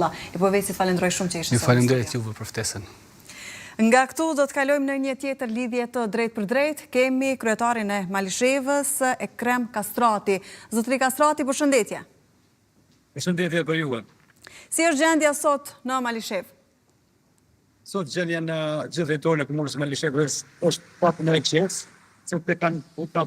I përveçsit falenderoj shumë që ishte. Ju falenderit juve për ftesën. Nga këtu do të kalojmë në një tjetër lidhje të drejt për drejt. Kemi kryetarin e Malishevës, Ekrem Kastrati. Zotëri Kastrati, përshëndetje. Përshëndetje për juve. Si është gjendja sot në Malishev? Sot gjendja në gjithë drejtorën e komunës Malishevës është pak në ekses, sepse kanë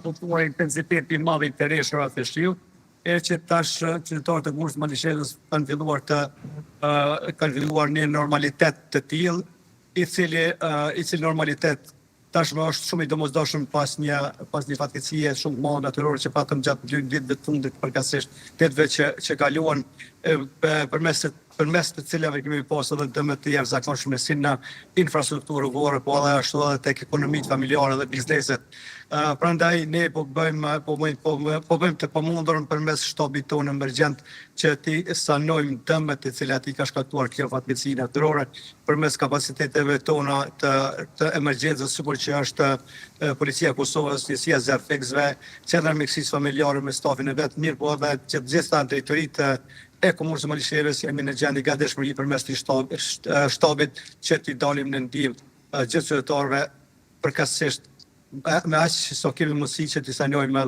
punuar intensiteti i madh i terreshura të shiut, e që tash qytetarët e komunës Malishevës kanë filluar një normalitet të tillë, i cili normalitet tashmë është shumë i domosdoshëm pas një fatkeqësie shumë të madhe natyrore që patëm gjatë 2 ditëve të fundit, përkatësisht 8 vjet që kaluan, përmes të cilave kemi pasur edhe dëme të jashtëzakonshme si në infrastrukturë rrugore, po edhe ashtu edhe tek ekonomitë familjare dhe bizneset. Prandaj ne po bëjmë të pamundurën përmes shtabit tonë emergjent që ti sanojmë dëmet të cilat i ka shkaktuar kjo fatkeqësi natyrore përmes kapaciteteve tona të emergjencës, sikur që është Policia e Kosovës, Njësia e Zerfeksve, Qendra Mjekësisë Familjare me stafin e vet, mirë po edhe që të gjitha drejtoritë e komunës së Malishevës jemi në gjendje gatishmëri përmes të shtabit që t'i dalim në ndihmë gjithë qytetarëve, përkatësisht me aq sa kemi mundësi që t'i sanojmë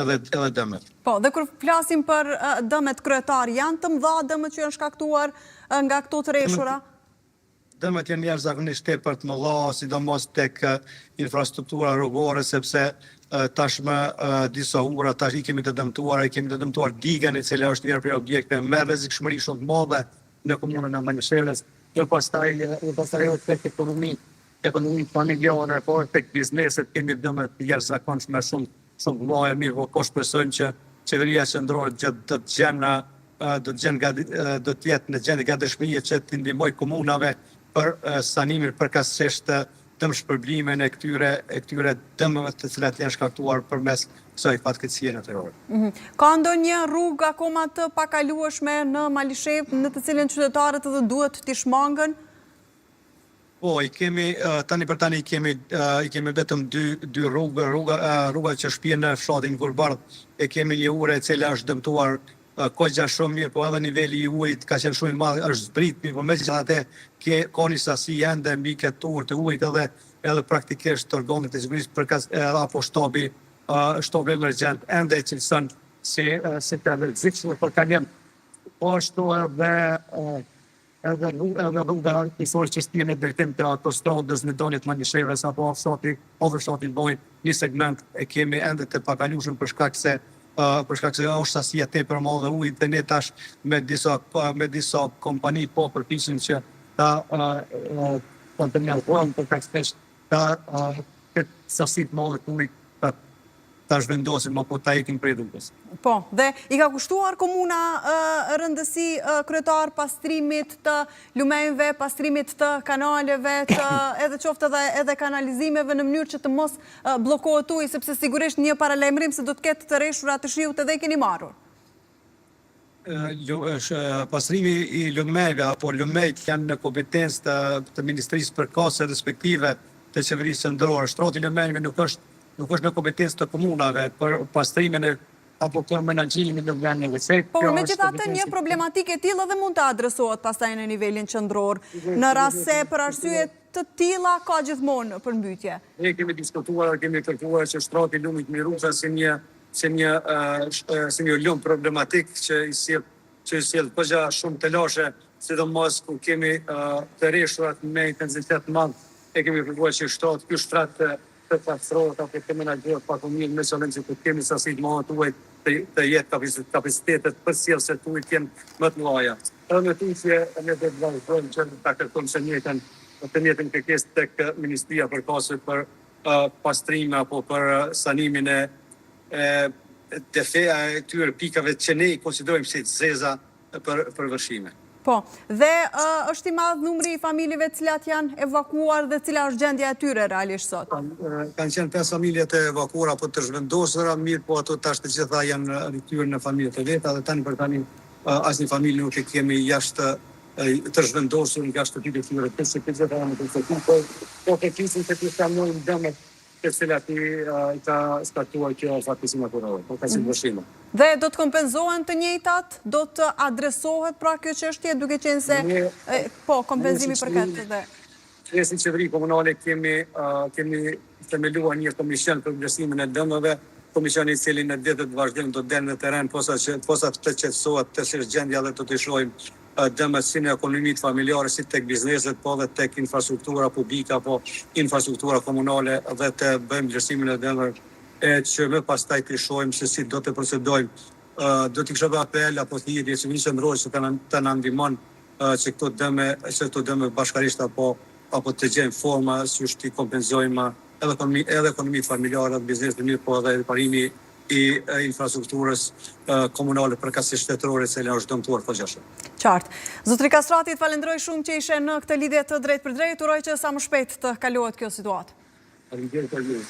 edhe dëmet. Po, dhe kur flasim për dëmet kryetar, janë të mëdha dëmet që janë shkaktuar nga këto tërreshura? Dëmet janë jashtëzakonisht tepër të mëdha, sidomos tek infrastruktura rrugore, sepse tashmë disa ura tash i kemi të dëmtuar digën, e cila është njëra prej objekteve me rrezikshmëri shumë të madhe në komunën e Malishevës. Jo pastaj tek ekonomi familjare, por tek bizneset kemi dëmet të jashtëzakonshme shumë të mëdha, mirë, po shpresojmë që qeveria qendrore do të jetë në gjendje gatishmërie që të ndihmojë komunave për sanimin përkatësisht dëmshpërblimin e këtyre dëmeve të cilat janë shkaktuar përmes kësaj fatkeqësie natyrore. Ka ndonjë rrugë akoma të pakalueshme në Malishev, në të cilën qytetarët edhe duhet t'i shmangën? Po, tani për tani i kemi vetëm dy rruga që shpihen në fshatin Gurbardh, e kemi një ure e cila është dëmtuar kogja shumë mirë, po edhe niveli i ujit ka qenë shumë i madh, është zbrit, mirë, po megjithatë ka një sasi ende mbi këtë urë të ujit edhe praktikisht organet e sigurisë apo shtabi emergjent ende e cilëson si të rrezikshme për kalim. Po ashtu edhe rruga kryesore që shpihen në drejtim të autostradës në donjë të Malishevës apo overshoti Vojë, një segment e kemi ende të pakalueshëm për shkak se është sasia tepër e madhe ujit, dhe ne tash me disa kompani po përpiqen që ta kontrollojnë përkatësisht këtë sasi të madhe të ujit ta zhvendosim apo ta ikim prej rrugës. Po, dhe i ka kushtuar komuna rëndësi kryetar pastrimit të lumejve, pastrimit të kanaleve, edhe qoftë edhe kanalizimeve në mënyrë që të mos bllokohet uji, sepse sigurisht një paralajmërim se do të ketë tërreshura të shiut edhe i keni marrur. Pastrimi i lumejve apo lumejt janë në kompetencë të Ministrisë Përkatëse respektive të Qeverisë Qendrore. Shtrati i lumejve nuk është në kompetencë të komunave për pastrimin apo për menaxhimin e lumejve. Po, megjithatë një problematikë e tillë edhe mund të adresohet pastaj në nivelin qendror, në rast se për arsye të tilla ka gjithmonë përmbytje. Ne kemi diskutuar, kemi kërkuar që shtrati i lumit Miruza si një lum problematik që i sjell kogja shumë të lashe, sidomos ku kemi tërreshurat me intensitet të madh, e kemi kërkuar që ky shtrat të pastrohet apo të menaxhohet pak më mirë, me qëllim që të kemi sasi të madhe të ujit të jetë kapacitetet përcjellëse të ujit jenë më të mëdha. Edhe në tutje ne do të vazhdojmë që ta kërkojmë të njëjtën kërkesë tek Ministria e Përkatëse për pastrimin apo për sanimin e këtyre pikave që ne i konsiderojmë si të zeza për vëshime. Po, dhe është i madh numri i familjeve të cilat janë evakuuar dhe cila është gjendja e tyre realisht sot? Kanë qenë 5 familje të evakuara apo të zhvendosura, mirë, po ato tash të gjitha janë rikthyer në familjet e veta, dhe tani për tani asnjë familje nuk e kemi jashtë të zhvendosur nga shtëpitë e tyre, pse të gjitha janë të përkuar, po të kisin se të kalojnë dëmet të cilat i ka startuar kjo fatkeqësi natyrore, po ka si vështirë. Dhe do të kompenzohen të njëjtat? Do të adresohet pra kjo çështje duke qenë se kompenzimi përket dhe Ne si qeveri komunale kemi themeluar një komision për vlerësimin e dëmeve, komisioni i cili në ditët vazhdim do të delë në terren posa të qetësohet të shirë gjendja dhe të të shohim dëmet si në ekonomitë familjare, si tek bizneset, po dhe tek infrastruktura publika, po infrastruktura komunale dhe të bëjmë vlerësimin e dëmeve që më pastaj të shohim se si do të procedojmë. Do t'i kisha apel apo thirrje që vinë qendrore që të na ndihmon që këto dëme bashkarisht apo të gjejmë forma si t'i kompenzojmë edhe ekonomitë familjare dhe bizneset të mirë, po edhe riparimi i infrastrukturës komunale përkatësisht shtetërore, e cila është dëmtuar posaçërisht. Qartë. Zotri Kastrati, falenderoj shumë që ishe në këtë lidhje të drejtë për drejtë, uroj që sa më shpejt të kalohet kjo situatë. Faleminderit për ju.